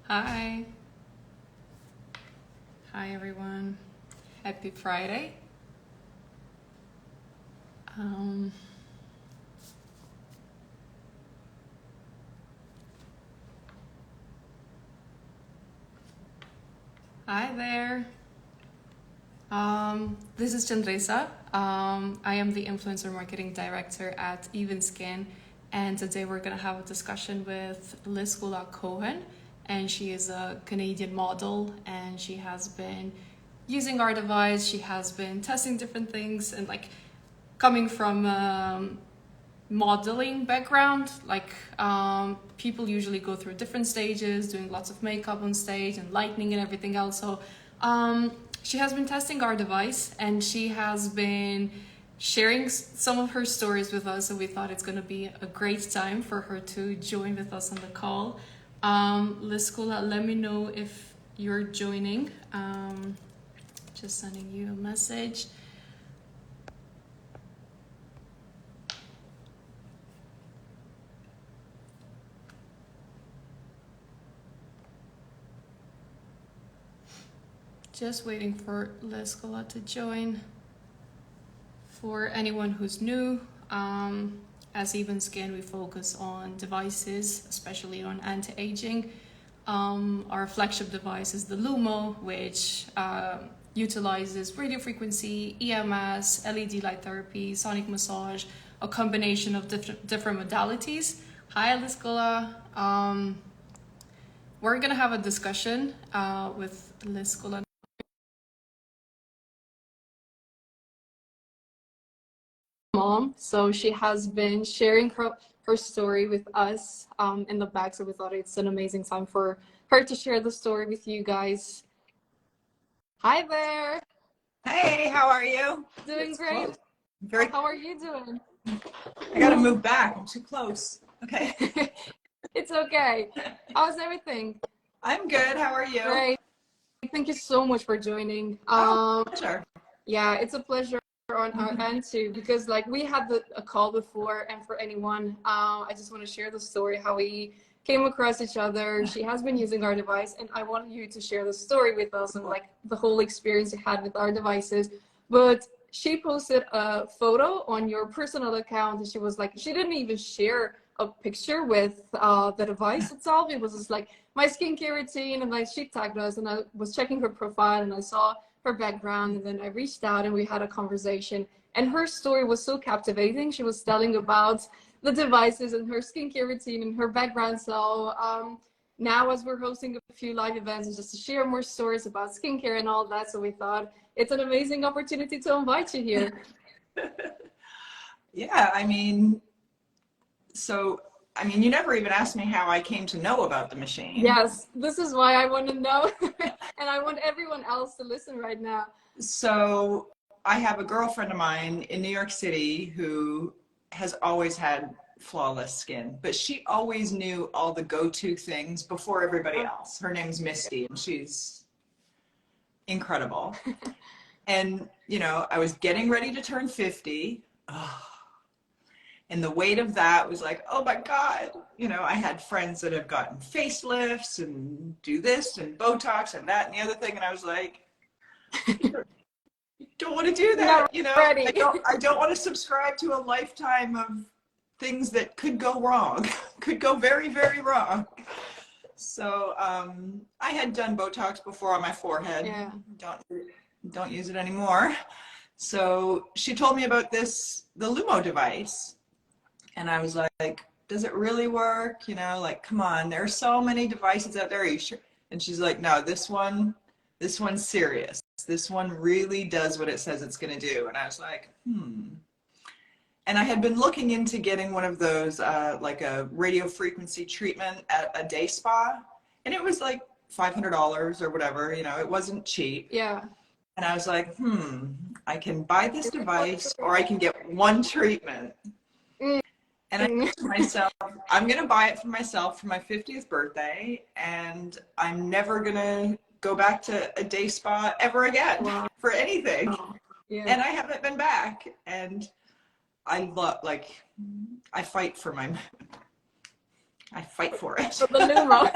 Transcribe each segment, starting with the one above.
Hi. Hi, everyone. Happy Friday. Um, Hi there. This is Qendresa. I am the Influencer Marketing Director at Evenskin, and today we're going to have a discussion with Liskula Cohen, and she is a Canadian model, and she has been using our device. She has been testing different things, and like coming from modeling background, like people usually go through different stages, doing lots of makeup on stage and lighting and everything else. So she has been testing our device, and she has been sharing some of her stories with us. So we thought it's going to be a great time for her to join with us on the call. Liskula, let me know if you're joining. Just sending you a message. Just waiting for Liskula to join. For anyone who's new, as Even Skin, we focus on devices, especially on anti-aging. Our flagship device is the Lumo, which utilizes radio frequency, EMS, LED light therapy, sonic massage, a combination of different modalities. Hi, Liskula. We're gonna have a discussion with Liskula. Mom, so she has been sharing her story with us in the back, so we thought it's an amazing time for her to share the story with you guys. Hi there. Hey, how are you? Doing great. Very. How are you doing? I gotta move back. I'm too close. Okay. It's okay. How's everything? I'm good. How are you? Great. Thank you so much for joining. Pleasure. Yeah, it's a pleasure on our end too, because like we had a call before, and for anyone, I just want to share the story how we came across each other. She has been using our device, and I want you to share the story with us and like the whole experience you had with our devices. But she posted a photo on your personal account, and she was like, she didn't even share a picture with the device itself. It was just like my skincare routine, and like she tagged us, and I was checking her profile, and I saw her background, and then I reached out and we had a conversation, and her story was so captivating. She was telling about the devices and her skincare routine and her background. So now as we're hosting a few live events and just to share more stories about skincare and all that, so we thought it's an amazing opportunity to invite you here. Yeah, you never even asked me how I came to know about the machine. Yes, this is why I want to know. And I want everyone else to listen right now. So I have a girlfriend of mine in New York City who has always had flawless skin, but she always knew all the go-to things before everybody else. Her name's Misty, and she's incredible. And, I was getting ready to turn 50. And the weight of that was like, oh my God. I had friends that have gotten facelifts and do this and Botox and that and the other thing. And I was like, don't want to do that. Ready. I don't want to subscribe to a lifetime of things that could go wrong, could go very, very wrong. So I had done Botox before on my forehead. Yeah. Don't use it anymore. So she told me about the Lumo device. And I was like, does it really work? Come on, there are so many devices out there. Are you sure? And she's like, no, this one's serious. This one really does what it says it's going to do. And I was like, And I had been looking into getting one of those, like a radio frequency treatment at a day spa. And it was like $500 or whatever, it wasn't cheap. Yeah. And I was like, I can buy this device or I can get one treatment. And I thought to myself, I'm going to buy it for myself for my 50th birthday, and I'm never going to go back to a day spa ever again. Wow. For anything. Wow. Yeah. And I haven't been back. And I fight for it. For the Lumo.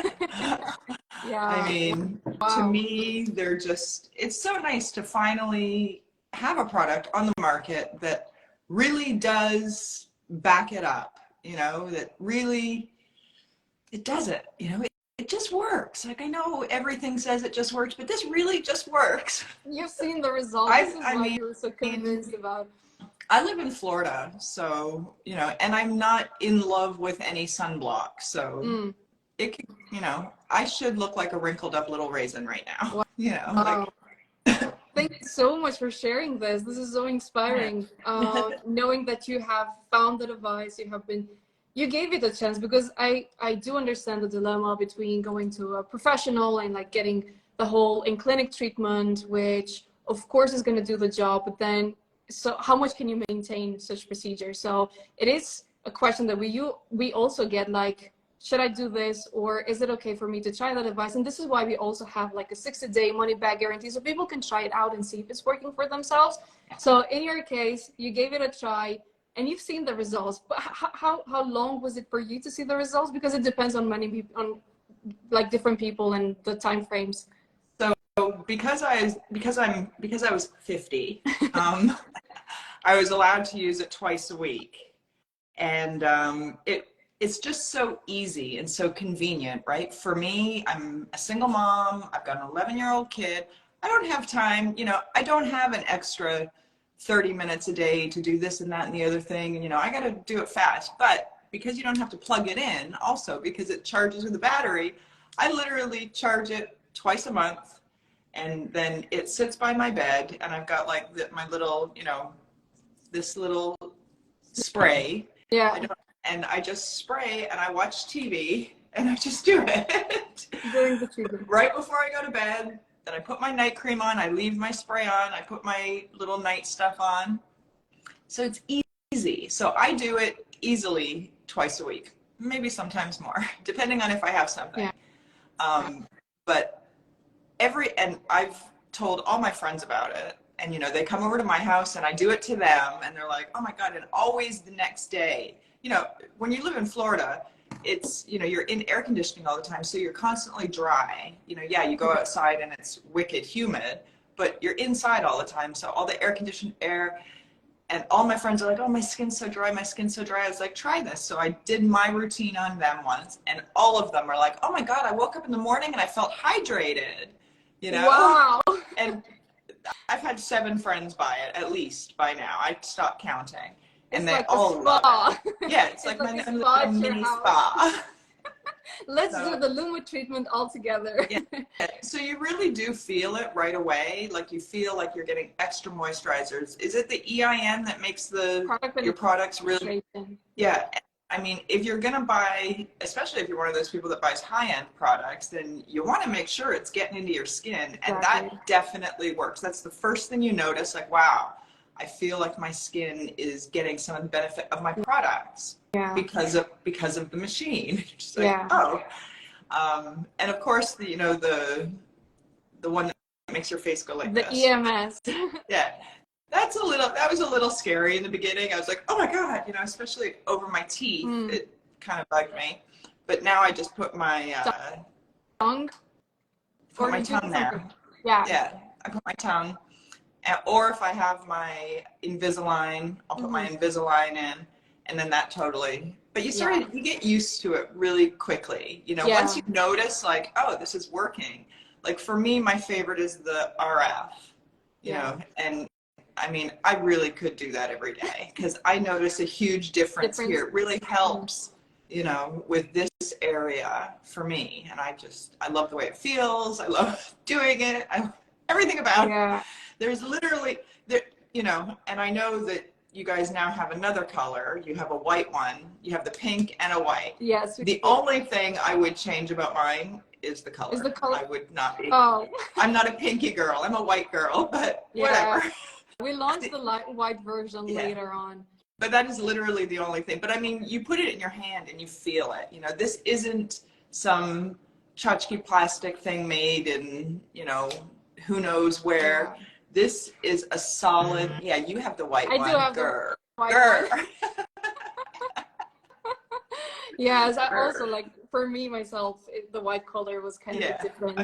I Yeah. mean, to Wow. me, it's so nice to finally have a product on the market that really does back it up, that really, it does it, it just works. Like, I know everything says it just works, but this really just works. You've seen the result. This I, is I why mean, you were so convinced about. I live in Florida, so, and I'm not in love with any sunblock. So Mm. it can, I should look like a wrinkled up little raisin right now, Wow. like. Thank you so much for sharing this. This is so inspiring. Knowing that you have found the device, you gave it a chance, because I do understand the dilemma between going to a professional and like getting the whole in clinic treatment, which of course is going to do the job, but then so how much can you maintain such procedures? So it is a question that we also get, like, should I do this, or is it okay for me to try the device? And this is why we also have like a 60-day money back guarantee, so people can try it out and see if it's working for themselves. So in your case, you gave it a try and you've seen the results. But how long was it for you to see the results? Because it depends on many people, on like different people and the time frames. So because I was 50, I was allowed to use it twice a week, and it's just so easy and so convenient, right? For me, I'm a single mom. I've got an 11-year-old kid. I don't have time, I don't have an extra 30 minutes a day to do this and that and the other thing. And, I got to do it fast. But because you don't have to plug it in, also because it charges with a battery, I literally charge it twice a month. And then it sits by my bed, and I've got like my little, this little spray. Yeah. And I just spray and I watch TV and I just do it. During the treatment. Right before I go to bed, then I put my night cream on, I leave my spray on, I put my little night stuff on. So it's easy. So I do it easily twice a week, maybe sometimes more, depending on if I have something. Yeah. But and I've told all my friends about it. And, they come over to my house and I do it to them and they're like, oh my God, and always the next day. When you live in Florida, it's, you're in air conditioning all the time. So you're constantly dry. Yeah, you go outside and it's wicked humid, but you're inside all the time. So all the air conditioned air, and all my friends are like, oh, my skin's so dry, my skin's so dry. I was like, try this. So I did my routine on them once, and all of them are like, oh my God, I woke up in the morning and I felt hydrated, Wow. And I've had 7 friends buy it, at least, by now. I stopped counting. And they like all love it. Yeah, it's like my mini spa. Let's do the Lumo treatment all together. Yeah. So you really do feel it right away. Like you feel like you're getting extra moisturizers. Is it the EIN that makes your products really? Yeah. I mean, if you're going to buy, especially if you're one of those people that buys high-end products, then you want to make sure it's getting into your skin. And that definitely works. That's the first thing you notice, like, wow, I feel like my skin is getting some of the benefit of my products because of the machine. Just like, oh. And of course, the one that makes your face go like this. The EMS. Yeah. That was a little scary in the beginning. I was like, oh my God, especially over my teeth. It kind of bugged me. But now I just put my tongue? Put my tongue there. Yeah. Yeah. I put my tongue. Or if I have my Invisalign, I'll put my Invisalign in, and then that totally. But you get used to it really quickly. Once you notice, like, oh, this is working. Like for me, my favorite is the RF. And I mean, I really could do that every day because I notice a huge difference here. It really helps, with this area for me. And I love the way it feels. I love doing it. Everything about it. There's literally, and I know that you guys now have another color. You have a white one. You have the pink and a white. Yes. The only thing I would change about mine is the color. I would not be. Oh. I'm not a pinky girl. I'm a white girl, but whatever. We launched the white version later on. But that is literally the only thing. But I mean, you put it in your hand and you feel it. This isn't some tchotchke plastic thing made in, who knows where. This is a solid, you have the white one. I do have the white one. Yes, I also like, for me myself, the white color was kind of a different.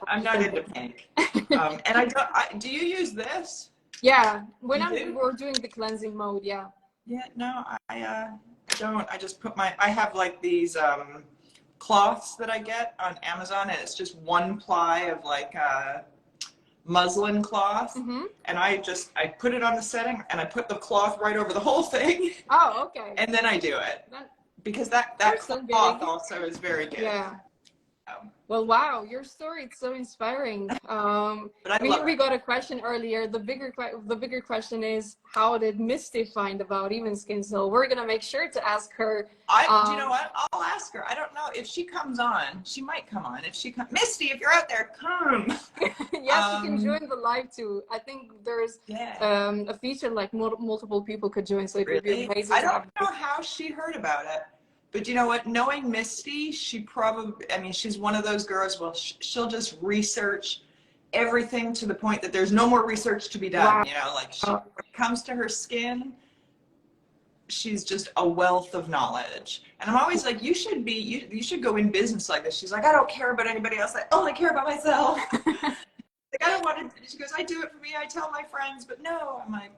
I'm not into pink. And do you use this? Yeah, when You we're doing the cleansing mode, yeah. Yeah, no, I don't. I just put I have like these cloths that I get on Amazon, and it's just one ply of like muslin cloth, and I put it on the setting, and I put the cloth right over the whole thing. Oh, okay. And then I do it, because that cloth also is very good. Yeah. Well, wow, your story, it's so inspiring. But we got a question earlier. The bigger question is, how did Misty find about Even Skin? So we're gonna make sure to ask her. Do you know what? I'll ask her. I don't know if she comes on. She might come on. If she comes, Misty, if you're out there, come. Yes, you can join the live too. I think there's a feature like multiple people could join, so it would be amazing. I don't know how she heard about it. But you know what? Knowing Misty, she probably, I mean, she's one of those girls, well, she'll just research everything to the point that there's no more research to be done. Wow. You know, like when it comes to her skin, she's just a wealth of knowledge. And I'm always like, you should go in business like this. She's like, I don't care about anybody else. I only care about myself. Like, I don't want to, she goes, I do it for me. I tell my friends, but no, I'm like,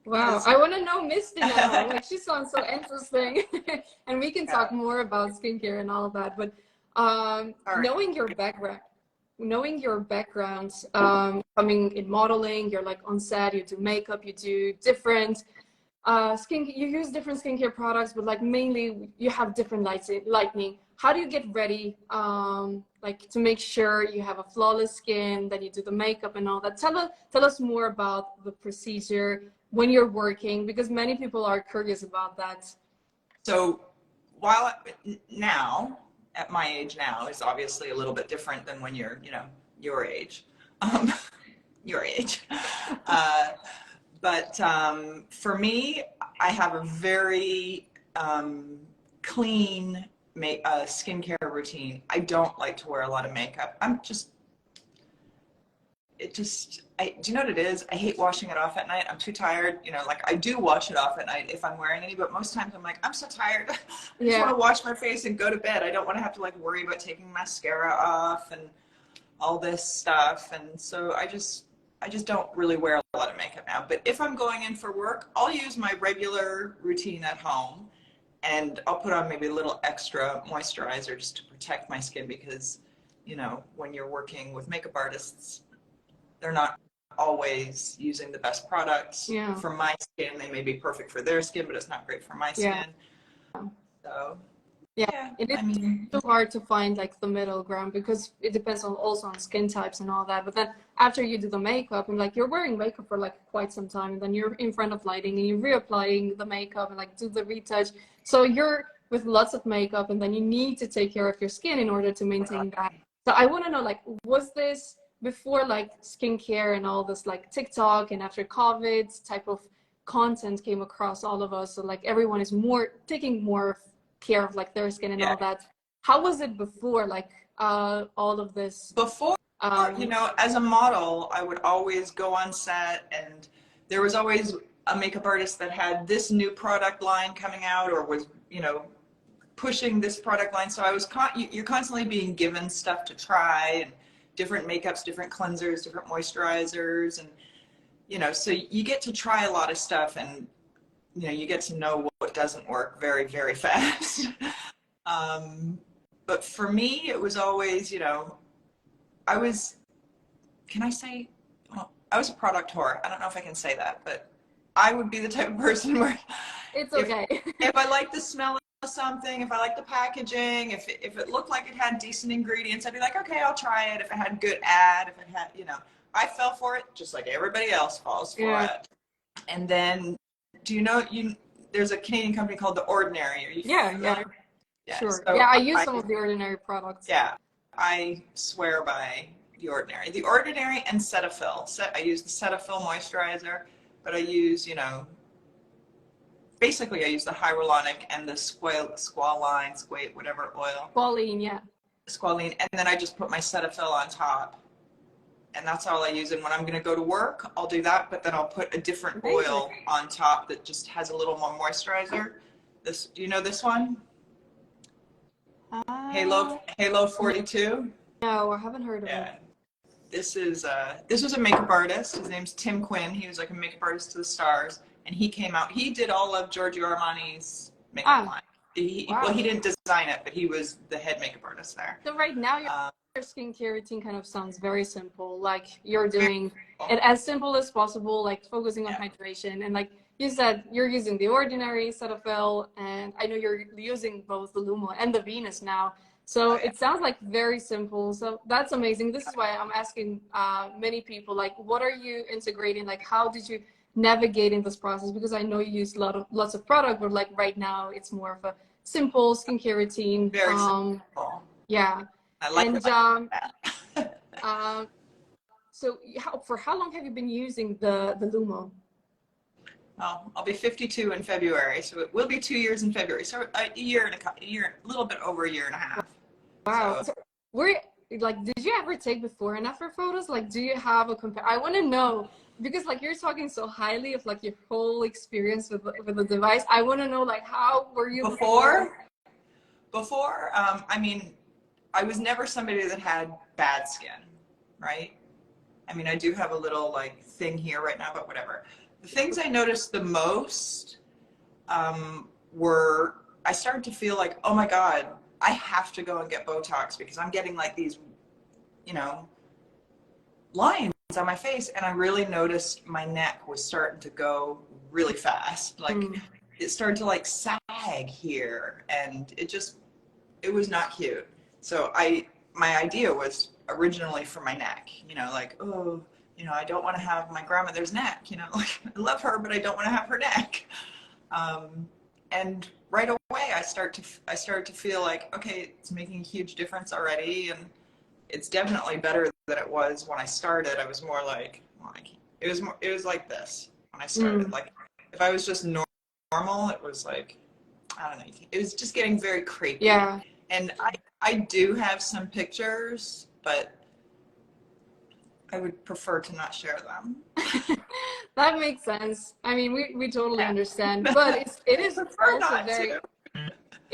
wow, I want to know Misty now. Like, she sounds so interesting. And we can talk more about skincare and all of that. But knowing your background, coming in modeling, you're like on set, you do makeup, you do different you use different skincare products, but like mainly you have different lighting. How do you get ready, like to make sure you have a flawless skin, that you do the makeup and all that? Tell us more about the procedure when you're working, because many people are curious about that. So now, at my age now, is obviously a little bit different than when you're, you know, your age. Your age. But for me, I have a very clean skincare routine. I don't like to wear a lot of makeup. Do you know what it is? I hate washing it off at night. I'm too tired. You know, like I do wash it off at night if I'm wearing any, but most times I'm like, I'm so tired. I just want to wash my face and go to bed. I don't want to have to like worry about taking mascara off and all this stuff. And so I just don't really wear a lot of makeup now. But if I'm going in for work, I'll use my regular routine at home, and I'll put on maybe a little extra moisturizer just to protect my skin, because, you know, when you're working with makeup artists, they're not always using the best products for my skin. They may be perfect for their skin, but it's not great for my skin. So it is so hard to find like the middle ground, because it depends also on skin types and all that. But then after you do the makeup, and like you're wearing makeup for like quite some time, and then you're in front of lighting and you're reapplying the makeup and like do the retouch. So you're with lots of makeup, and then you need to take care of your skin in order to maintain that. So I want to know, like, was this before like skincare and all this like TikTok, and after COVID type of content came across all of us, so like everyone is taking more care of like their skin and all that? How was it before, like all of this? Before, you know, as a model, I would always go on set, and there was always a makeup artist that had this new product line coming out, or was, you know, pushing this product line. So I was you're constantly being given stuff to try, and different makeups, different cleansers, different moisturizers, and, you know, so you get to try a lot of stuff, and, you know, you get to know what doesn't work very, very fast. But for me, it was always, you know, I was a product whore. I don't know if I can say that, but I would be the type of person where it's okay. If I like the smell of something, if I like the packaging, if it looked like it had decent ingredients, I'd be like, okay, I'll try it. If it had good ad, if it had, you know, I fell for it just like everybody else falls for it. And then, do you know, there's a Canadian company called The Ordinary. Are you familiar? Sure. So I use some of The Ordinary products. Yeah, I swear by The Ordinary. The Ordinary and Cetaphil. I use the Cetaphil moisturizer, but I use, you know, basically I use the hyaluronic and the squalene, whatever oil. Squalene, and then I just put my Cetaphil on top. And that's all I use. And when I'm going to go to work, I'll do that, but then I'll put a different oil on top that just has a little more moisturizer. Do you know this one? Halo 42. No, I haven't heard of it. Yeah. This was a makeup artist. His name's Tim Quinn. He was like a makeup artist to the stars, and he came out. He did all of Giorgio Armani's makeup line. Well, he didn't design it, but he was the head makeup artist there. So right now, your skincare routine kind of sounds very simple. Like you're doing it as simple as possible, like focusing on hydration. And like you said, you're using the Ordinary, Cetaphil, and I know you're using both the Lumo and the Venus now. So it sounds like very simple. So that's amazing. This is why I'm asking many people, like, what are you integrating? Like, how did you navigate in this process? Because I know you use lots of product, but like right now, it's more of a simple skincare routine. Very simple. Yeah. I like that. So for how long have you been using the Lumo? Well, I'll be 52 in February, so it will be 2 years in February. So a little bit over a year and a half. Wow. So did you ever take before and after photos? Like, do you have a compare? I want to know, because like you're talking so highly of like your whole experience with the device. I want to know, like, how were you before? I mean, I was never somebody that had bad skin, right? I mean, I do have a little like thing here right now, but whatever. The things I noticed the most were, I started to feel like, oh my God, I have to go and get Botox because I'm getting like these, lines on my face. And I really noticed my neck was starting to go really fast. Like it started to like sag here, and it was not cute. So my idea was originally for my neck, like, oh, I don't want to have my grandmother's neck, like I love her, but I don't want to have her neck. And right away I started to feel like, okay, it's making a huge difference already. And it's definitely better than it was when I started. I was more like, it was like this when I started. Like if I was just normal, it was like, I don't know. It was just getting very creepy. Yeah. And I do have some pictures, but I would prefer to not share them. That makes sense. I mean, we totally understand, but it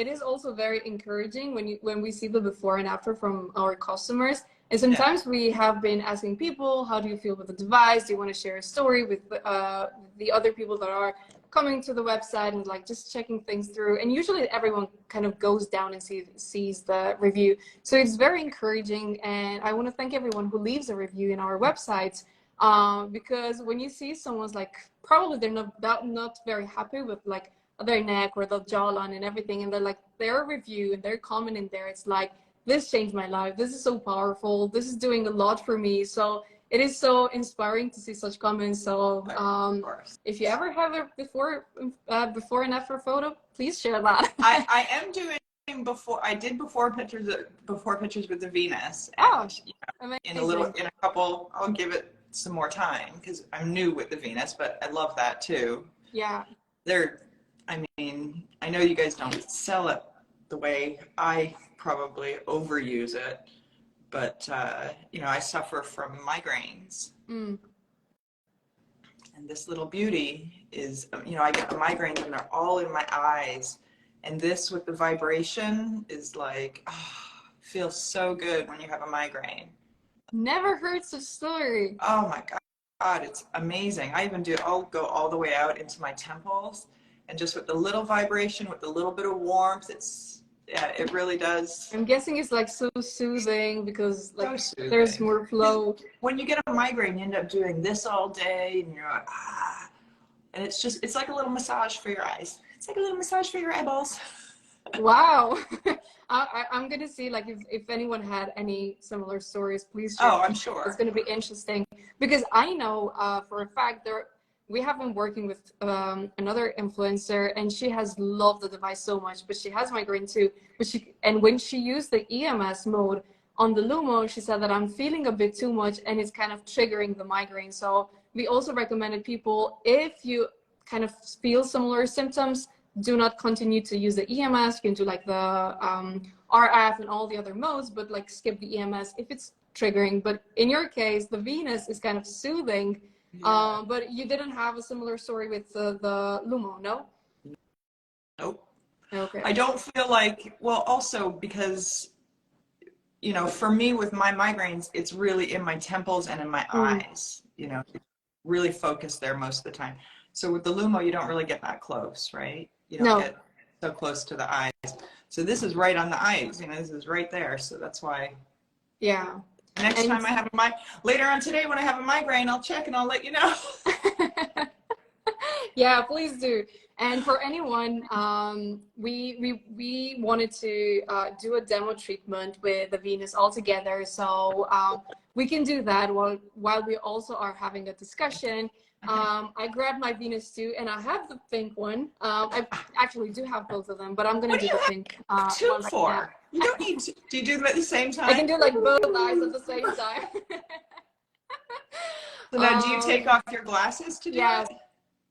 is also very encouraging when we see the before and after from our customers. And sometimes we have been asking people, how do you feel with the device? Do you want to share a story with the other people that are coming to the website and like just checking things through? And usually everyone kind of goes down and sees the review. So it's very encouraging. And I want to thank everyone who leaves a review in our website, because when you see someone's like, probably they're not very happy with like their neck or the jawline and everything, and they're like, their review and their comment in there, it's like, this changed my life. This is so powerful. This is doing a lot for me. So it is so inspiring to see such comments. So if you ever have a before and after photo, please share that. I am doing before pictures with the Venus. And, in a couple, I'll give it some more time because I'm new with the Venus, but I love that too. Yeah. I know you guys don't sell it the way I probably overuse it, but I suffer from migraines. And this little beauty is, I get the migraines and they're all in my eyes, and this with the vibration is like, feels so good when you have a migraine. Never heard such story. Oh my God, it's amazing. I'll go all the way out into my temples, and just with the little vibration, with the little bit of warmth, it really does. I'm guessing it's like so soothing because like there's more flow. When you get a migraine, you end up doing this all day, and you're like, and it's like a little massage for your eyes. It's like a little massage for your eyeballs. Wow. I'm gonna see like if anyone had any similar stories, please share. Oh, I'm sure. It's gonna be interesting because I know for a fact we have been working with another influencer, and she has loved the device so much, but she has migraine too. And when she used the EMS mode on the Lumo, she said that I'm feeling a bit too much and it's kind of triggering the migraine. So we also recommended people, if you kind of feel similar symptoms, do not continue to use the EMS. You can do like the RF and all the other modes, but like skip the EMS if it's triggering. But in your case, the Venus is kind of soothing. Yeah. But you didn't have a similar story with the Lumo, no? Nope. Okay. I don't feel like, well, also because, you know, for me with my migraines, it's really in my temples and in my eyes, you know, really focused there most of the time. So with the Lumo, you don't really get that close, right? You don't No. get so close to the eyes. So this is right on the eyes, you know, this is right there. So that's why. Yeah. Next time I have later on today when I have a migraine, I'll check and I'll let you know. Yeah, please do. And for anyone, we wanted to do a demo treatment with the Venus all together. So we can do that while we also are having a discussion. I grabbed my Venus too, and I have the pink one. I actually do have both of them, but I'm gonna do the pink Two one right for? now. You don't need to. Do you do them at the same time? I can do like both eyes at the same time. So now, do you take off your glasses to do yes, it?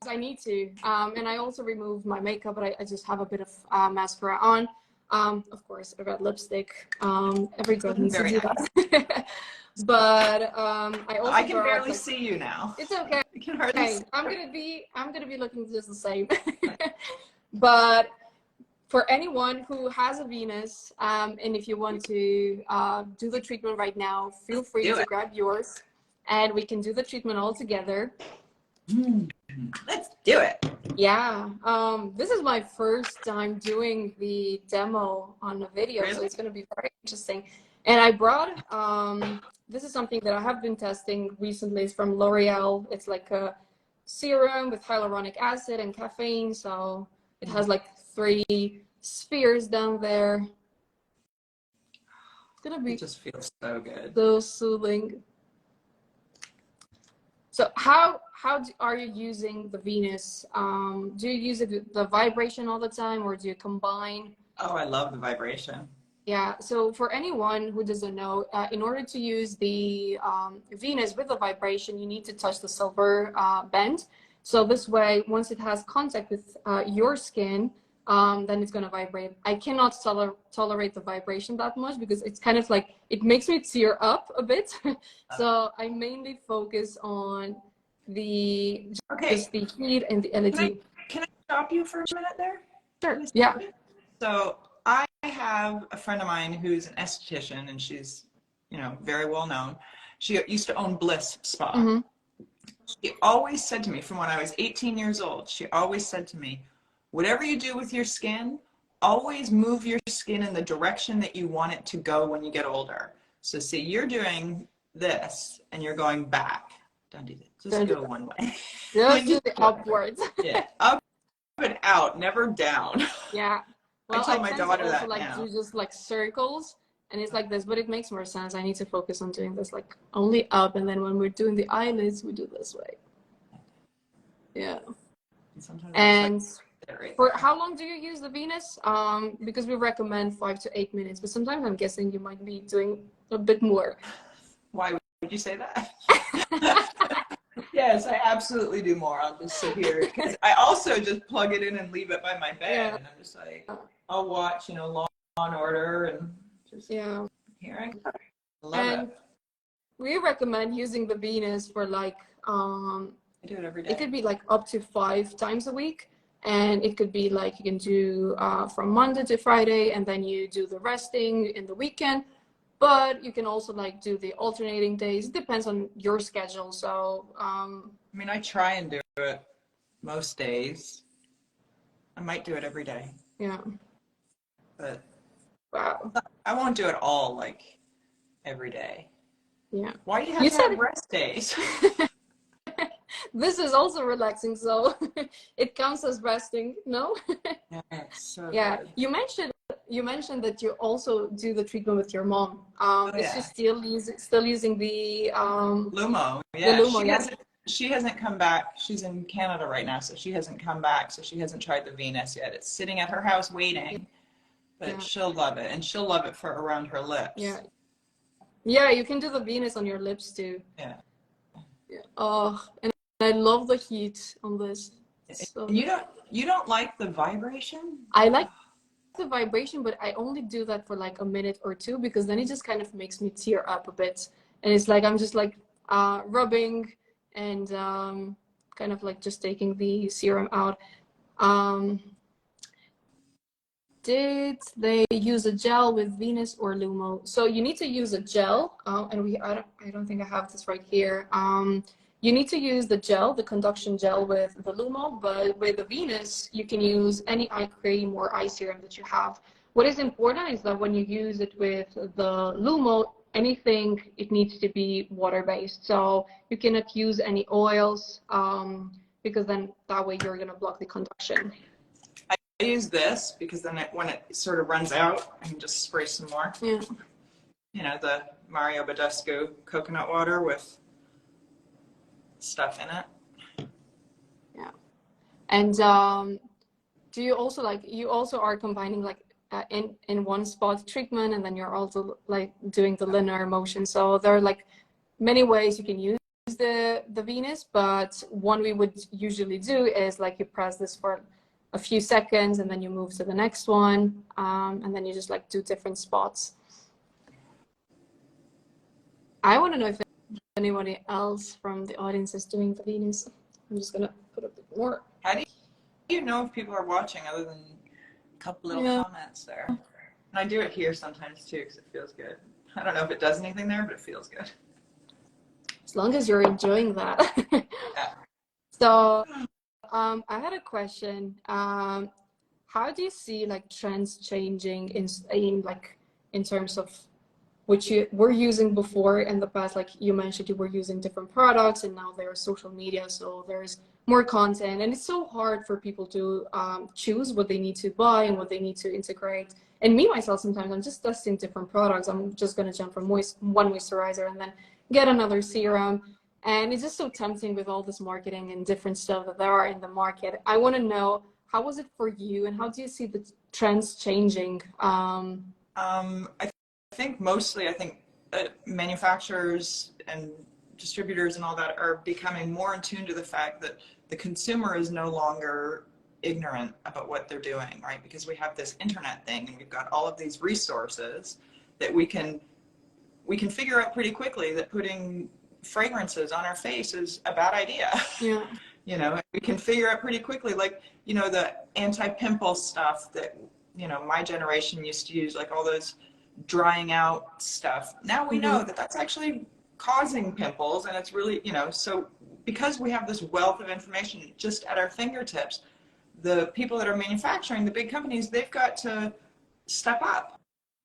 I need to. And I also removed my makeup, but I just have a bit of mascara on. Of course, a red lipstick. Every girl needs to do that. But I also I can barely see you now. It's okay. You can hardly see. I'm gonna be looking just the same. But for anyone who has a Venus, and if you want to do the treatment right now, feel free to grab yours, and we can do the treatment all together. Let's do it. Yeah. This is my first time doing the demo on a video, really? So it's going to be very interesting. And I brought, this is something that I have been testing recently. It's from L'Oreal. It's like a serum with hyaluronic acid and caffeine. So it has like 3 spheres down there. It's going to be, it just feels so good. So soothing. So how are you using the Venus? Do you use the vibration all the time, or do you combine? Oh, I love the vibration. Yeah, so for anyone who doesn't know, in order to use the Venus with the vibration, you need to touch the silver band. So this way, once it has contact with your skin, then it's going to vibrate. I cannot tolerate the vibration that much because it's kind of like, it makes me tear up a bit. So I mainly focus on just the heat and the energy. Can I stop you for a minute there? Sure. Yeah. So I have a friend of mine who's an esthetician, and she's, you know, very well known. She used to own Bliss Spa. Mm-hmm. She always said to me, from when I was 18 years old, she always said to me, whatever you do with your skin, always move your skin in the direction that you want it to go when you get older. So see, you're doing this and you're going back. Don't do that. Just go one way. Just do the upwards. Yeah, up and out, never down. Yeah. Well, I tell my daughter that like now. do just like circles, and it's like this, but it makes more sense. I need to focus on doing this like only up, and then when we're doing the eyelids, we do this way. Yeah. And for how long do you use the Venus? Because we recommend 5 to 8 minutes, but sometimes I'm guessing you might be doing a bit more. Why would you say that? Yes, I absolutely do more. I'll just sit here. I also just plug it in and leave it by my bed, and I'm just like, I'll watch, you know, Law and Order, and just here I go. I love it. We recommend using the Venus for like I do it every day. It could be like up to 5 times a week, and it could be like you can do from Monday to Friday, and then you do the resting in the weekend. But you can also like do the alternating days. It depends on your schedule. So I mean, I try and do it most days. I might do it every day. Yeah. But wow, I won't do it all like every day. Yeah. Why do you have to have rest days? This is also relaxing, so it counts as resting. No. Yeah, it's so yeah. good. You mentioned that you also do the treatment with your mom. Is she still using the Lumo? Yeah, the Lumo, she hasn't come back. She's in Canada right now, so she hasn't come back. So she hasn't tried the Venus yet. It's sitting at her house waiting, but she'll love it, and she'll love it for around her lips. Yeah. Yeah, you can do the Venus on your lips too. Yeah. Oh, and I love the heat on this. So, you don't like the vibration? I like the vibration, but I only do that for like a minute or two, because then it just kind of makes me tear up a bit, and it's like I'm just like rubbing and kind of like just taking the serum out. did they use a gel with Venus or Lumo? So you need to use a gel, and I don't think I have this right here. You need to use the gel, the conduction gel with the Lumo, but with the Venus, you can use any eye cream or eye serum that you have. What is important is that when you use it with the Lumo, it needs to be water-based. So you cannot use any oils, because then that way you're gonna block the conduction. I use this because then when it sort of runs out, I can just spray some more. Yeah. You know, the Mario Badescu coconut water with stuff in it. Yeah. And do you also you also are combining in one spot treatment, and then you're also like doing the linear motion. So there are like many ways you can use the Venus, but one we would usually do is like you press this for a few seconds and then you move to the next one, and then you just like do different spots. I want to know if anybody else from the audience is doing the Venus. I'm just gonna put a bit more. How do you know if people are watching other than a couple little comments there? And I do it here sometimes too because it feels good. I don't know if it does anything there, but it feels good. As long as you're enjoying that. Yeah. So I had a question. How do you see like trends changing in terms of which you were using before in the past? Like you mentioned, you were using different products, and now there's social media, so there's more content, and it's so hard for people to choose what they need to buy and what they need to integrate. And me myself, sometimes I'm just testing different products. I'm just gonna jump from one moisturizer and then get another serum. And it's just so tempting with all this marketing and different stuff that there are in the market. I want to know, how was it for you, and how do you see the trends changing? I think mostly, manufacturers and distributors and all that are becoming more in tune to the fact that the consumer is no longer ignorant about what they're doing, right? Because we have this internet thing, and we've got all of these resources that we can figure out pretty quickly that putting fragrances on our face is a bad idea. Yeah. You know, we can figure out pretty quickly, like, you know, the anti-pimple stuff that, you know, my generation used to use, like all those drying out stuff. Now we know that that's actually causing pimples, and it's really, you know, so because we have this wealth of information just at our fingertips, the people that are manufacturing, the big companies, they've got to step up.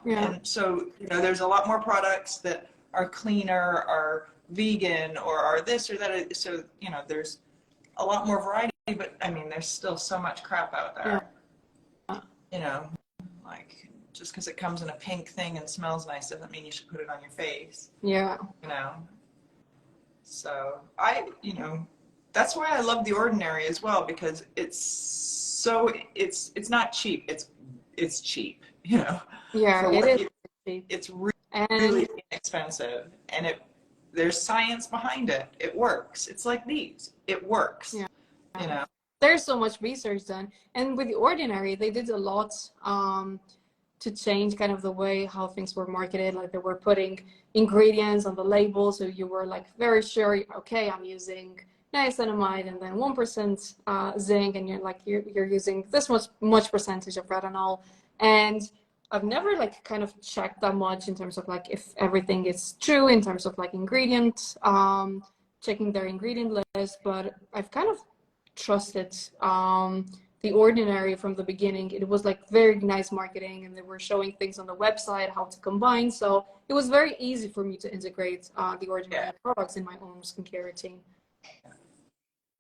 Yeah. And so, you know, there's a lot more products that are cleaner, are vegan, or are this or that. So, you know, there's a lot more variety, but I mean, there's still so much crap out there. Yeah. You know, like just because it comes in a pink thing and smells nice doesn't mean you should put it on your face. Yeah. You know, so you know, that's why I love The Ordinary as well, because it's not cheap. It's cheap, you know. Yeah, it is cheap. It's really inexpensive, and there's science behind it. It works. It's like these. It works. Yeah. You know. There's so much research done, and with The Ordinary, they did a lot to change kind of the way how things were marketed. Like they were putting ingredients on the label, so you were like very sure, okay, I'm using niacinamide and then 1% zinc, and you're using this much percentage of retinol. And I've never like kind of checked that much in terms of like if everything is true in terms of like ingredient, checking their ingredient list, but I've kind of trusted The Ordinary from the beginning. It was like very nice marketing, and they were showing things on the website how to combine, so it was very easy for me to integrate The Ordinary products in my own skincare routine.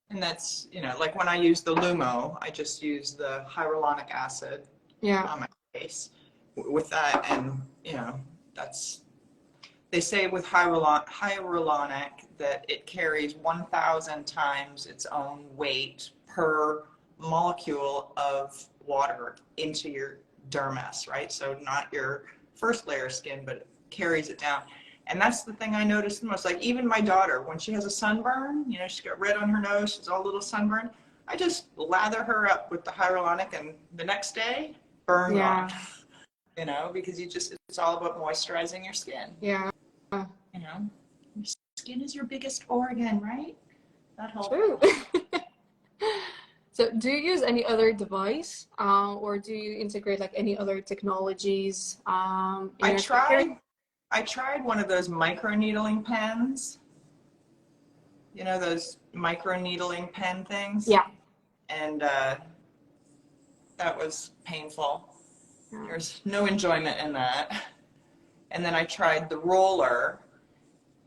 And that's, you know, like when I use the Lumo, I just use the hyaluronic acid on my face with that, and you know, they say with hyaluronic that it carries 1,000 times its own weight per molecule of water into your dermis, right? So not your first layer of skin, but it carries it down. And that's the thing I noticed the most. Like even my daughter, when she has a sunburn, you know, she's got red on her nose, she's all a little sunburned, I just lather her up with the hyaluronic, and the next day, burn gone. You know, because it's all about moisturizing your skin. Yeah. You know, your skin is your biggest organ, right? That whole True. So do you use any other device, or do you integrate like any other technologies in I your skincare? tried, I tried one of those micro needling pens, you know, those micro needling pen things. Yeah. And that was painful. Yeah. There's no enjoyment in that. And then I tried the roller,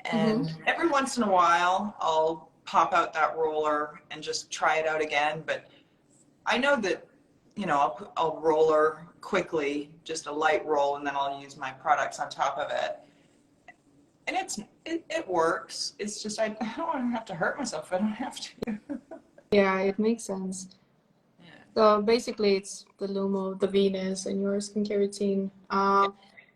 Mm-hmm. and every once in a while I'll pop out that roller and just try it out again. But I know that, you know, I'll roller quickly, just a light roll, and then I'll use my products on top of it. And it works. It's just I don't want to have to hurt myself if I don't have to. Yeah, it makes sense. Yeah. So basically, it's the Lumo, the Venus, and your skincare routine.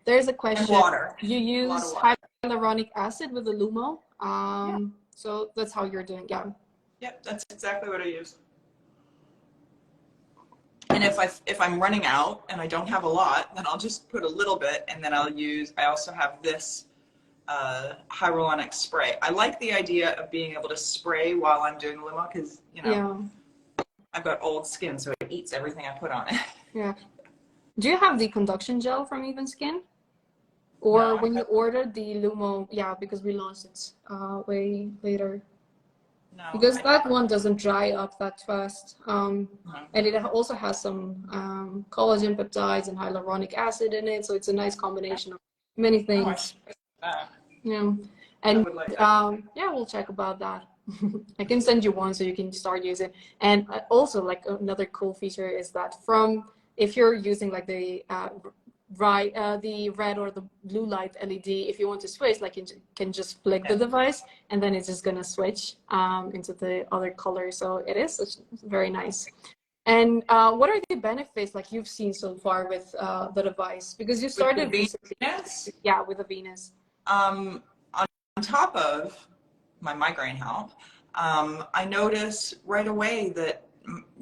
There's a And question. water. You A lot of use water. hyaluronic acid with the Lumo. Yeah. So that's how you're doing. Yeah. Yep, that's exactly what I use. And if I'm running out and I don't have a lot, then I'll just put a little bit, and then I also have this hyaluronic spray. I like the idea of being able to spray while I'm doing Lumo because, you know, Yeah. I've got old skin, so it eats everything I put on it. Yeah. Do you have the conduction gel from Even Skin? Or No, when you ordered the Lumo, yeah, because we launched it way later. no, Because I that don't. one doesn't dry up that fast. And it also has some collagen peptides and hyaluronic acid in it. So it's a nice combination of many Oh, I things. should like that. Yeah. I And would like that. yeah, we'll check about that. I can send you one so you can start using. And also, like another cool feature is that if you're using like the the red or the blue light LED, if you want to switch, like you can just flick the device, and then it's just gonna switch into the other color. So it is very nice. And what are the benefits like you've seen so far with the device? Because you With the started recently, Venus, yeah, with the Venus. on top of my migraine help, I notice right away that,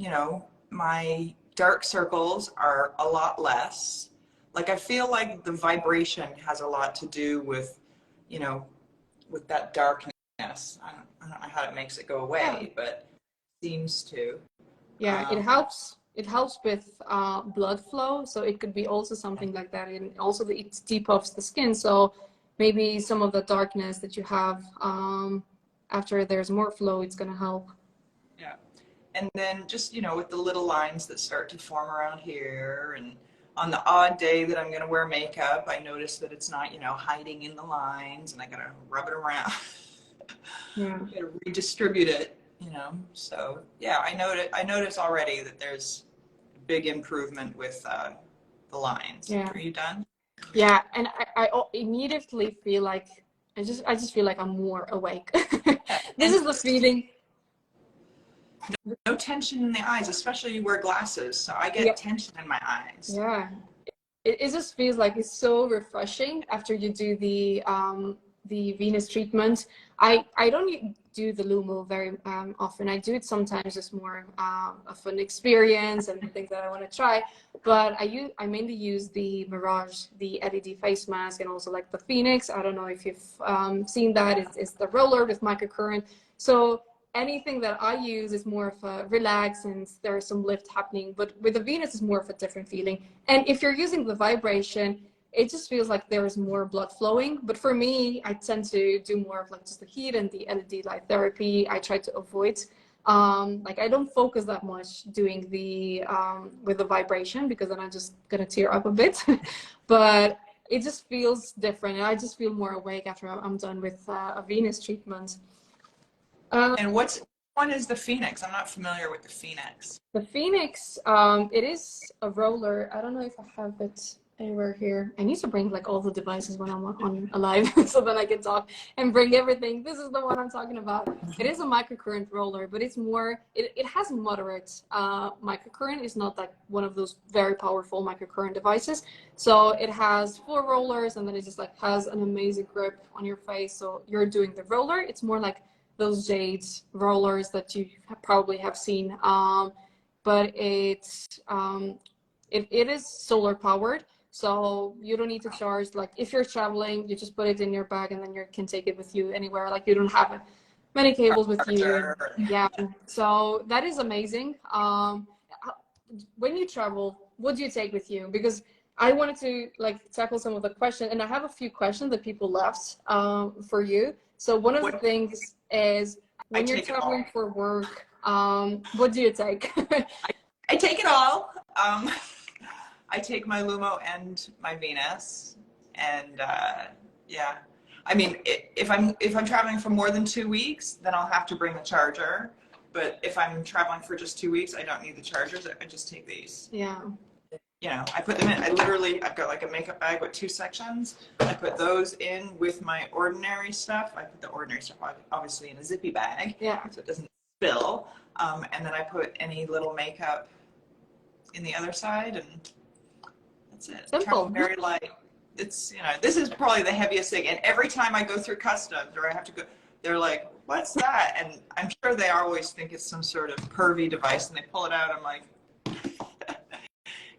you know, my dark circles are a lot less. Like I feel like the vibration has a lot to do with, you know, with that darkness. I don't know how it makes it go away, but it seems to. Yeah, it helps. It helps with blood flow, so it could be also something like that, and also it depuffs the skin. So maybe some of the darkness that you have after there's more flow, it's gonna help. Yeah. And then just, you know, with the little lines that start to form around here, and on the odd day that I'm going to wear makeup, I notice that it's not, you know, hiding in the lines, and I got to rub it around. Yeah. Got to redistribute it, you know. So, yeah, I notice already that there's big improvement with the lines. Yeah. Are you done? Yeah, and I immediately feel like I just feel like I'm more awake. Yeah. This is the feeling. No tension in the eyes, especially you wear glasses. So I get tension in my eyes. Yeah. It just feels like it's so refreshing after you do the Venus treatment. I don't do the Lumo very often. I do it sometimes, just more a fun experience and things that I want to try. But I mainly use the Mirage, the LED face mask, and also like the Phoenix. I don't know if you've seen that. It's the roller with microcurrent. So anything that I use is more of a relax and there's some lift happening. But with the Venus, it's more of a different feeling. And if you're using the vibration, it just feels like there's more blood flowing. But for me, I tend to do more of like just the heat and the LED light therapy. I try to avoid, like I don't focus that much doing the with the vibration, because then I'm just gonna tear up a bit. But it just feels different, and I just feel more awake after I'm done with a Venus treatment. And which one is the Phoenix? I'm not familiar with the Phoenix. The Phoenix, it is a roller. I don't know if I have it anywhere here. I need to bring like all the devices when I'm on live so then I can talk and bring everything. This is the one I'm talking about. It is a microcurrent roller, but it's more, it has moderate microcurrent. It's not like one of those very powerful microcurrent devices. So it has 4 rollers, and then it just like has an amazing grip on your face. So you're doing the roller. It's more like those jade rollers that you probably have seen, but it is solar powered, so you don't need to charge. Like if you're traveling, you just put it in your bag and then you can take it with you anywhere. Like you don't have many cables with you. And charger. yeah, so that is amazing. When you travel, what do you take with you? Because I wanted to like tackle some of the questions, and I have a few questions that people left for you. So one of the things is I when you're take it all. traveling for work, what do you take? I take it all. I take my Lumo and my Venus, and yeah. I mean, if I'm traveling for more than 2 weeks, then I'll have to bring the charger. But if I'm traveling for just 2 weeks, I don't need the chargers. I just take these. Yeah. You know, I put them in. I've got like a makeup bag with 2 sections. I put those in with my ordinary stuff. I put the ordinary stuff obviously in a zippy bag, Yeah. so it doesn't spill. And then I put any little makeup in the other side, and that's it. Simple. Very light. It's, you know, this is probably the heaviest thing. And every time I go through customs or I have to go, they're like, what's that? And I'm sure they always think it's some sort of pervy device, and they pull it out. I'm like,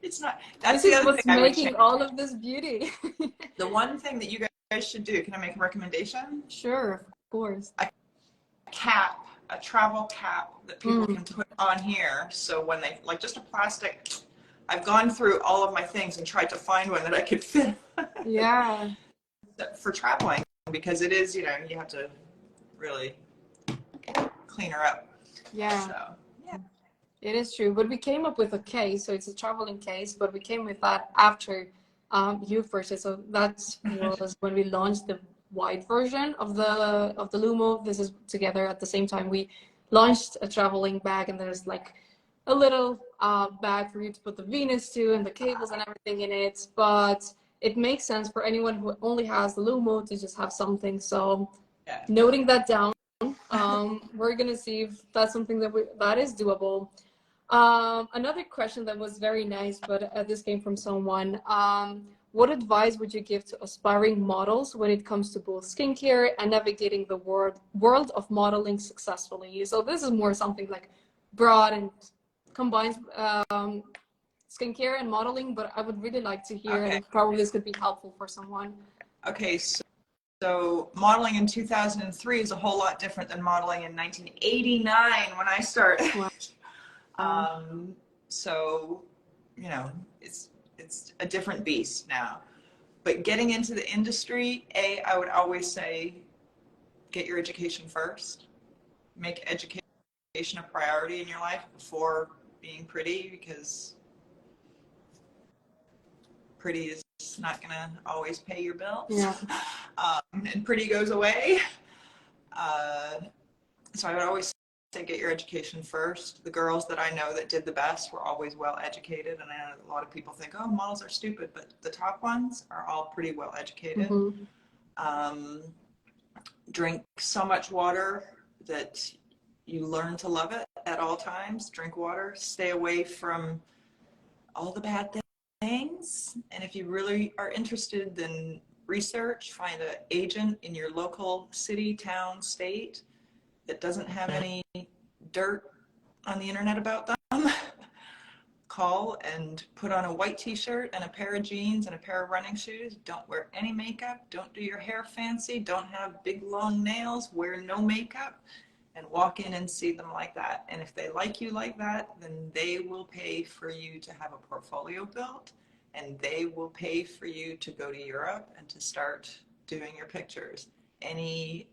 it's not. That's This the is other what's thing I would making change. all of this beauty. The one thing that you guys should do, can I make a recommendation? Sure, of course. A travel cap that people can put on here. So when they, like just a plastic, I've gone through all of my things and tried to find one that I could fit Yeah. for traveling, because it is, you know, you have to really clean her up. Yeah. So, yeah. It is true, but we came up with a case, so it's a traveling case, but we came with that after you purchased. So that was when we launched the white version of the Lumo. This is together at the same time. We launched a traveling bag, and there's like a little bag for you to put the Venus to and the cables and everything in it. But it makes sense for anyone who only has the Lumo to just have something. So Yeah. noting that down, we're gonna see if that's something that is doable. Another question that was very nice, but this came from someone. What advice would you give to aspiring models when it comes to both skincare and navigating the world of modeling successfully? So this is more something like broad and combines skincare and modeling, but I would really like to hear, and probably this could be helpful for someone. Okay, so modeling in 2003 is a whole lot different than modeling in 1989 when I started. Wow. So, you know, it's a different beast now. But getting into the industry, I would always say, get your education first. Make education a priority in your life before being pretty, because pretty is not going to always pay your bills. Yeah. And pretty goes away. So I would always say get your education first. The girls that I know that did the best were always well educated, and I know a lot of people think, oh, models are stupid, but the top ones are all pretty well educated. Drink so much water that you learn to love it at all times. Drink water. Stay away from all the bad things. And if you really are interested, then research. Find an agent in your local city, town, state that doesn't have any dirt on the internet about them. Call and put on a white t-shirt and a pair of jeans and a pair of running shoes. Don't wear any makeup. Don't do your hair fancy. Don't have big long nails. Wear no makeup, and walk in and see them like that. And if they like you like that, then they will pay for you to have a portfolio built, and they will pay for you to go to Europe and to start doing your pictures. Any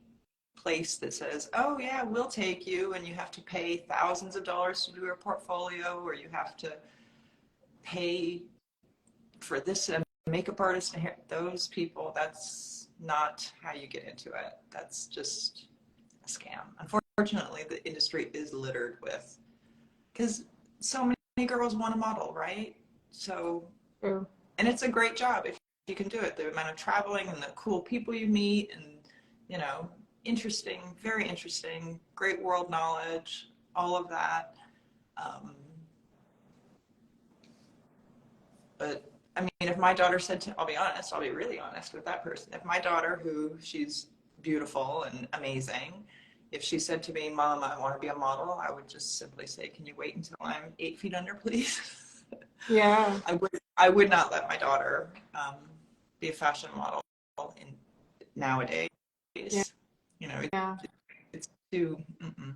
place that says, oh yeah, we'll take you, and you have to pay thousands of dollars to do a portfolio, or you have to pay for this makeup artist and hair, those people, that's not how you get into it. That's just a scam. Unfortunately, the industry is littered with, because so many girls want to model, right? So, and it's a great job if you can do it. The amount of traveling and the cool people you meet, and, you know, interesting, very interesting, great world knowledge, all of that. But I mean, if my daughter said to, I'll be honest, I'll be really honest with that person. If my daughter, who she's beautiful and amazing, if she said to me, Mom, I want to be a model, I would just simply say, can you wait until I'm 8 feet under, please? Yeah. I would not let my daughter be a fashion model nowadays. Yeah. You know, Yeah. it's too. Mm-mm.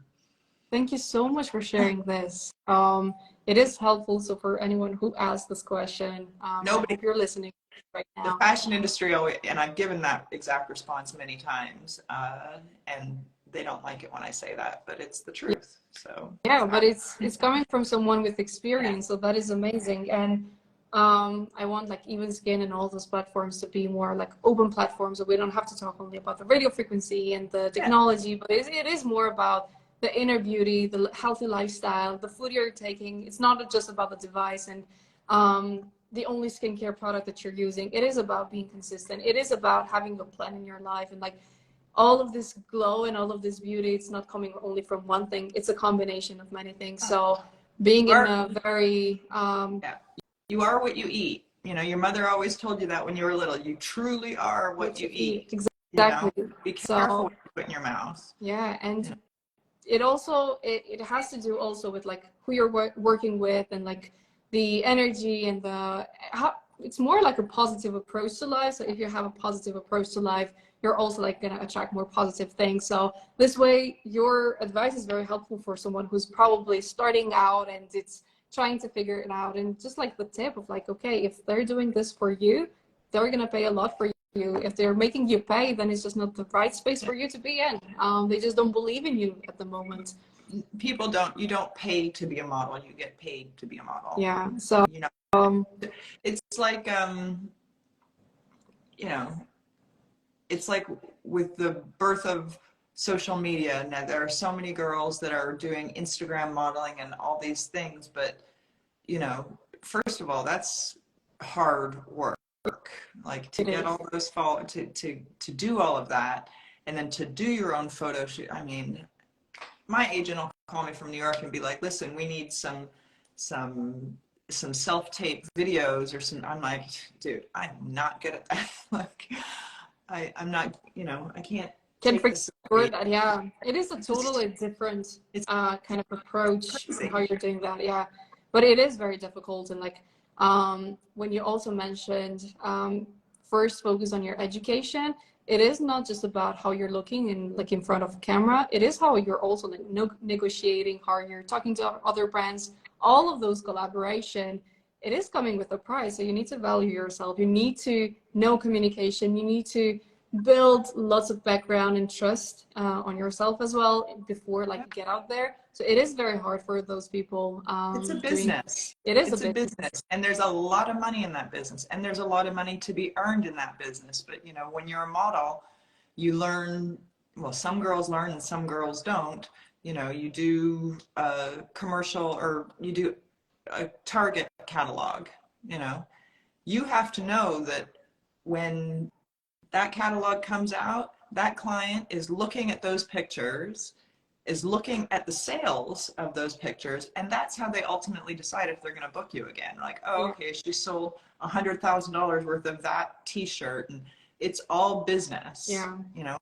Thank you so much for sharing this. It is helpful. So for anyone who asked this question, I Nobody, hope you're listening right the now. fashion industry always, and I've given that exact response many times, and they don't like it when I say that, but it's the truth. So Yeah, but it's coming from someone with yeah, experience, so that is amazing. And I want like even skin and all those platforms to be more like open platforms, so we don't have to talk only about the radio frequency and the yeah. technology, but it is more about the inner beauty, the healthy lifestyle, the food you're taking. It's not just about the device and the only skincare product that you're using. It is about being consistent. It is about having a plan in your life and like all of this glow and all of this beauty, it's not coming only from one thing. It's a combination of many things. So being You in are, a very yeah, you are what you eat. You know, your mother always told you that when you were little. You truly are what you eat. You know, exactly. be careful So what you put in your mouth. yeah, You know? and it also it has to do also with like who you're working with and like the energy and the how it's more like a positive approach to life. So if you have a positive approach to life, you're also like going to attract more positive things. So this way your advice is very helpful for someone who's probably starting out and it's trying to figure it out. And just like the tip of like, okay, if they're doing this for you, they're going to pay a lot for you. If they're making you pay, then it's just not the right space for you to be in. They just don't believe in you at the moment. People don't. You don't pay to be a model. You get paid to be a model. Yeah. So, You know, um, it's like you know, it's like with the birth of social media. Now there are so many girls that are doing Instagram modeling and all these things, but you know, first of all, that's hard work. Like to it get is. all those to do all of that, and then to do your own photo shoot. I mean, my agent will call me from New York and be like, "Listen, we need some some self-tape videos or some." I'm like, "Dude, I'm not good at that. Like, I'm not. You know, I can't Can take for this sure away." that, yeah. It is a It's just, totally different it's kind of approach how crazy. you're doing that, yeah. But it is very difficult. And like when you also mentioned first focus on your education, it is not just about how you're looking in like in front of camera. It is how you're also like negotiating, how you're talking to other brands, all of those collaboration. It is coming with a price. So you need to value yourself. You need to know communication. You need to build lots of background and trust on yourself as well before like you get out there. So it is very hard for those people It's a doing. business. It is a It's a business. business, and there's a lot of money in that business, and there's a lot of money to be earned in that business. But you know, when you're a model, you learn. Well, some girls learn, and some girls don't. You know, you do a commercial or you do a Target catalog. You know, you have to know that when that catalog comes out, that client is looking at those pictures, is looking at the sales of those pictures, and that's how they ultimately decide if they're going to book you again. Like, oh, Yeah. okay, she sold $100,000 worth of that T-shirt, and it's all business, Yeah. you know.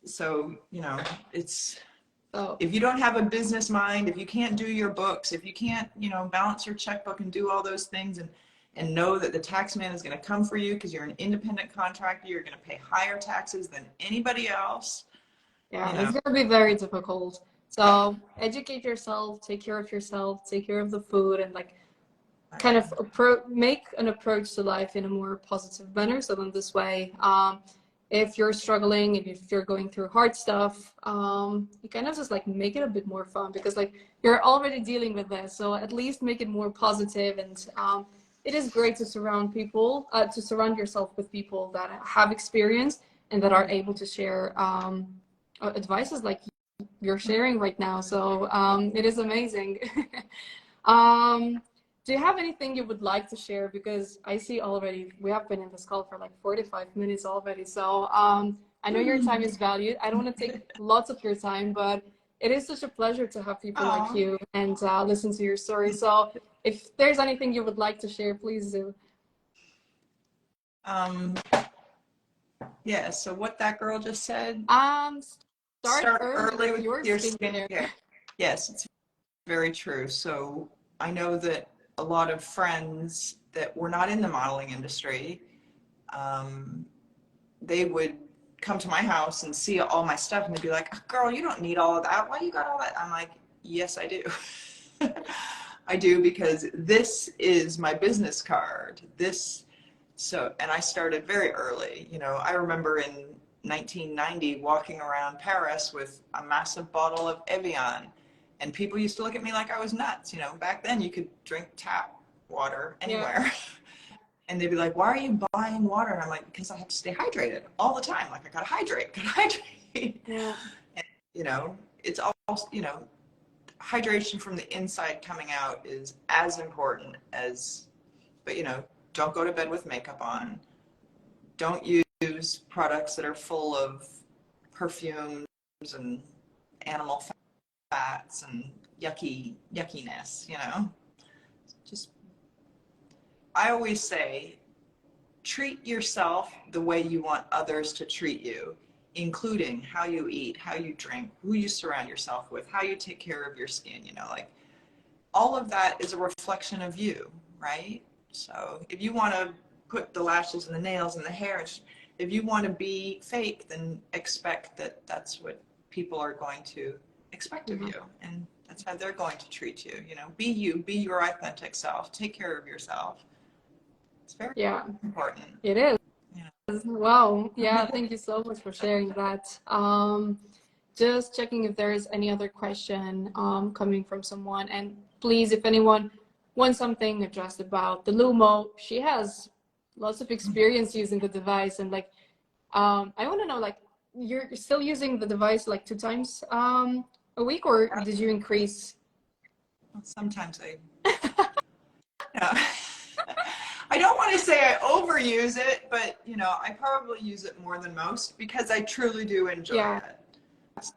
So, you know, it's So if you don't have a business mind, if you can't do your books, if you can't, you know, balance your checkbook and do all those things and know that the tax man is going to come for you because you're an independent contractor, you're going to pay higher taxes than anybody else, you yeah, know. it's gonna be very difficult. So educate yourself, take care of yourself, take care of the food, and like kind of make an approach to life in a more positive manner. So then this way, if you're struggling and if you're going through hard stuff, you kind of just like make it a bit more fun because like you're already dealing with this. So at least make it more positive. And it is great to surround yourself with people that have experience and that are able to share advices like you're sharing right now. So it is amazing. um, do you have anything you would like to share? Because I see already we have been in this call for like 45 minutes already. So I know your time is valued. I don't want to take lots of your time, but it is such a pleasure to have people like Oh, you and listen to your story. So if there's anything you would like to share, please do. um, yeah, so what that girl just said, Um, Start start early early with with your your skincare. skincare. Yes, it's very true. So I know that a lot of friends that were not in the modeling industry, um, they would come to my house and see all my stuff and they'd be like, oh, girl, you don't need all of that. Why you got all that? I'm like, yes, I do. I do, because this is my business card. And I started very early. You know, I remember in 1990 walking around Paris with a massive bottle of Evian, and people used to look at me like I was nuts. You know, back then you could drink tap water anywhere. Yeah. And they'd be like, why are you buying water? And I'm like, because I have to stay hydrated all the time. Like, I gotta hydrate. Yeah. And, you know, it's all, you know, hydration from the inside coming out is as important as, but, you know, don't go to bed with makeup on. Don't use products that are full of perfumes and animal fats and yuckiness, you know. Just, I always say, treat yourself the way you want others to treat you, including how you eat, how you drink, who you surround yourself with, how you take care of your skin, you know, like all of that is a reflection of you, right? So if you want to put the lashes and the nails and the hair, if you want to be fake, then expect that that's what people are going to expect of you, and that's how they're going to treat you. You know, be you, be your authentic self, take care of yourself. It's very important. It is. Yeah. Wow. Yeah. Thank you so much for sharing that. Just checking if there is any other question coming from someone. And please, if anyone wants something addressed about the Lumo, she has lots of experience using the device. And like, I want to know, like, you're still using the device like 2 times a week, or did you increase? Sometimes yeah. I don't want to say I overuse it, but you know, I probably use it more than most because I truly do enjoy it.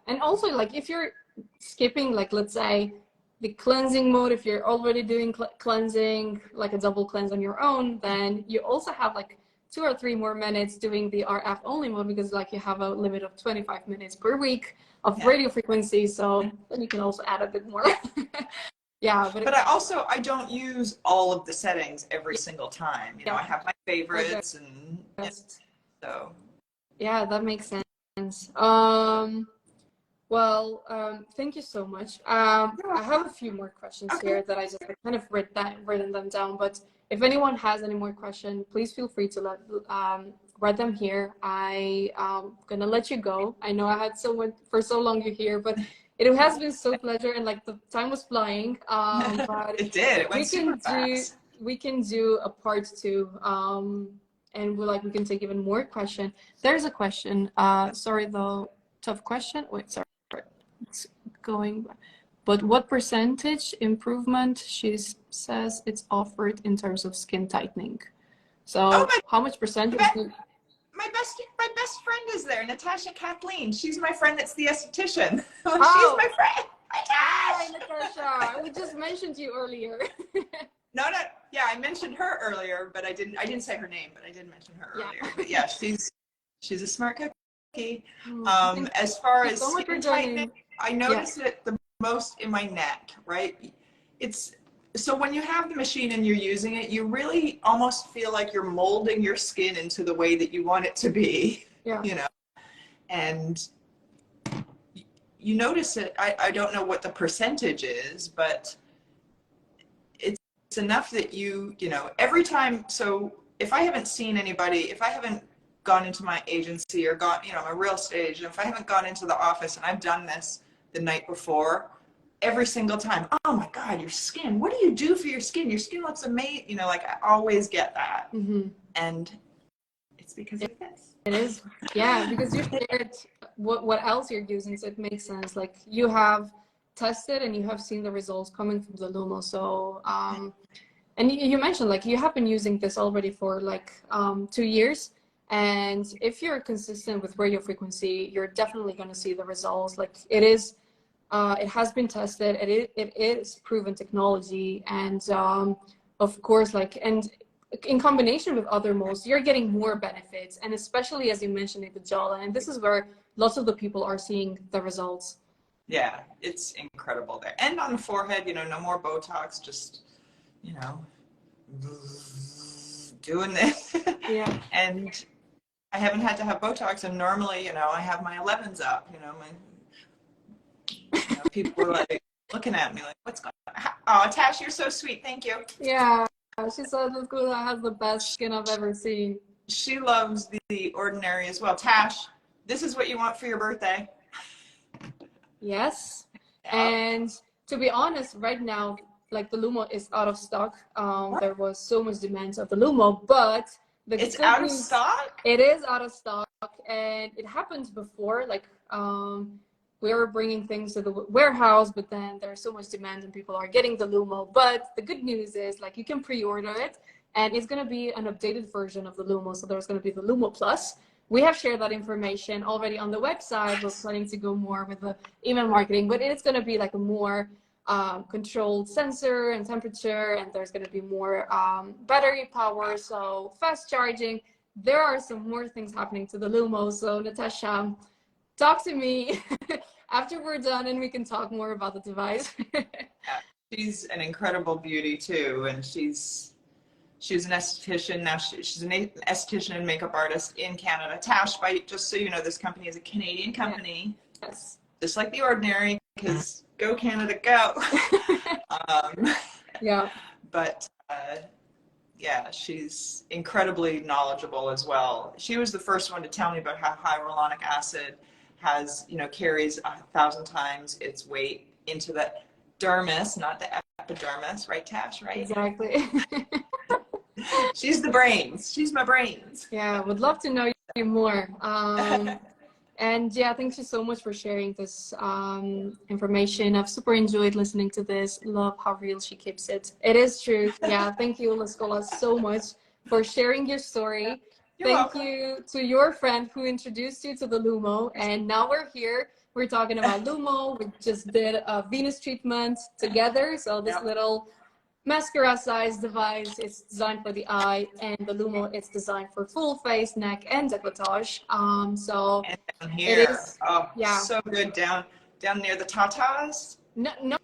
And also, like, if you're skipping, like, let's say the cleansing mode, if you're already doing cleansing, like a double cleanse on your own, then you also have like 2 or 3 more minutes doing the RF only mode, because like you have a limit of 25 minutes per week of radio frequency. So then you can also add a bit more. Yeah, but I don't use all of the settings every single time. You know, I have my favorites, and so. Yeah, that makes sense. Well, thank you so much. I have a few more questions here that I just kind of written them down. But if anyone has any more questions, please feel free to write them here. I'm gonna let you go. I know I had someone for so long you're here, but it has been so pleasure, and like the time was flying. But it did. It went super fast. We can do a part 2. And we can take even more questions. There's a question. Sorry, though, tough question. Wait, sorry. It's going, but what percentage improvement she says it's offered in terms of skin tightening? So how much percentage? My best friend is there, Natasha Kathleen. She's my friend that's the esthetician. She's my friend. Hi, Natasha. We just mentioned you earlier. No, yeah, I mentioned her earlier, but I didn't say her name, but I did mention her earlier. But yeah, she's a smart cookie. As far as skin tightening, I notice it the most in my neck, right? So when you have the machine and you're using it, you really almost feel like you're molding your skin into the way that you want it to be, you know? And you notice it, I don't know what the percentage is, but it's enough that you know, every time, so if I haven't seen anybody, if I haven't gone into my agency or gone, you know, my real estate agent, if I haven't gone into the office and I've done this the night before, every single time, oh my God, your skin, what do you do for your skin? Your skin looks amazing. You know, like I always get that. And it's because of this. It is. Yeah, because you shared what else you're using, so it makes sense. Like you have tested and you have seen the results coming from the Lumo. So, and you mentioned like you have been using this already for like 2 years. And if you're consistent with radio frequency, you're definitely going to see the results. Like it is, it has been tested. It is proven technology, and of course, like, and in combination with other modes, you're getting more benefits. And especially as you mentioned in the jawline, and this is where lots of the people are seeing the results. Yeah, it's incredible there. And on the forehead, you know, no more Botox, just, you know, doing this. Yeah. And I haven't had to have Botox, and normally, you know, I have my 11s up, you know, people were like looking at me like, what's going on? Oh, Tash, you're so sweet. Thank you. Yeah, she said Liskula has the best skin I've ever seen. She loves the ordinary as well. Tash, this is what you want for your birthday. Yes. Yeah. And to be honest, right now, like the Lumo is out of stock. There was so much demand of the Lumo, but it's out of stock? It is out of stock, and it happened before. Like we were bringing things to the warehouse, but then there's so much demand and people are getting the Lumo. But the good news is, like, you can pre-order it, and it's going to be an updated version of the Lumo. So there's going to be the Lumo Plus. We have shared that information already on the website. We're planning to go more with the email marketing, but it's going to be like a more controlled sensor and temperature, and there's going to be more battery power, so fast charging. There are some more things happening to the Lumo. So Natasha, talk to me after we're done and we can talk more about the device. She's an incredible beauty too, and she's an esthetician now. She's an esthetician and makeup artist in Canada. Tash, just so you know, this company is a Canadian company. Yeah. Yes. Just like The Ordinary, because go Canada, go. Yeah. But yeah, she's incredibly knowledgeable as well. She was the first one to tell me about how hyaluronic acid has, you know, carries 1,000 times its weight into the dermis, not the epidermis, right, Tash? Right? Exactly. She's the brains. She's my brains. Yeah, would love to know you more. And yeah, thank you so much for sharing this information. I've super enjoyed listening to this. Love how real she keeps it. It is true. Yeah, thank you, Liskula, so much for sharing your story. You're thank welcome. you to your friend who introduced you to the Lumo. And now we're here. We're talking about Lumo. We just did a Venus treatment together. So this little mascara size device is designed for the eye, and the Lumo is designed for full face, neck, and décolletage. So and down here, it is, yeah, so good down near the tatas. No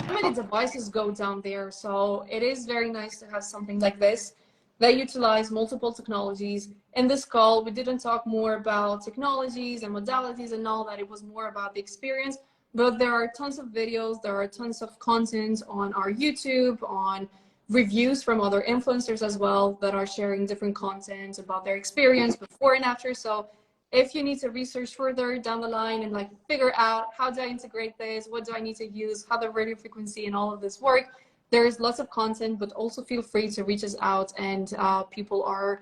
many devices go down there, so it is very nice to have something like this. They utilize multiple technologies. In this call, we didn't talk more about technologies and modalities and all that. It was more about the experience. But there are tons of videos, there are tons of content on our YouTube, on reviews from other influencers as well that are sharing different content about their experience before and after. So if you need to research further down the line and like figure out how do I integrate this, what do I need to use, how the radio frequency and all of this work, there's lots of content, but also feel free to reach us out, and people are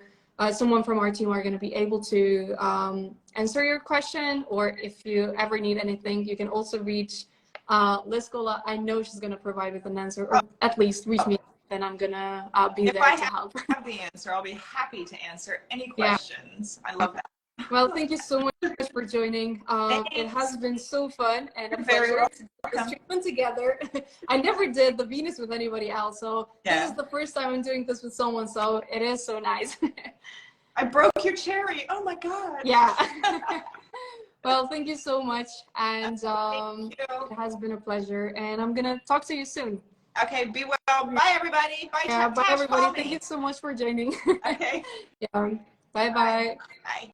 someone from our team are going to be able to answer your question, or if you ever need anything, you can also reach Liskula. I know she's going to provide with an answer, or at least reach me, and I'm going to be there to help. If I have the answer, I'll be happy to answer any questions. Yeah. I love that. Well, thank you so much for joining. It has been so fun and a pleasure to do this treatment together. I never did the Venus with anybody else, so this is the first time I'm doing this with someone, so it is so nice. I broke your cherry. Oh my God. Yeah. Well, thank you so much, and it has been a pleasure, and I'm gonna talk to you soon. Okay, be well. Bye, everybody. Bye, yeah, bye, everybody. Thank you so much for joining. Okay. Yeah. Bye-bye. Bye.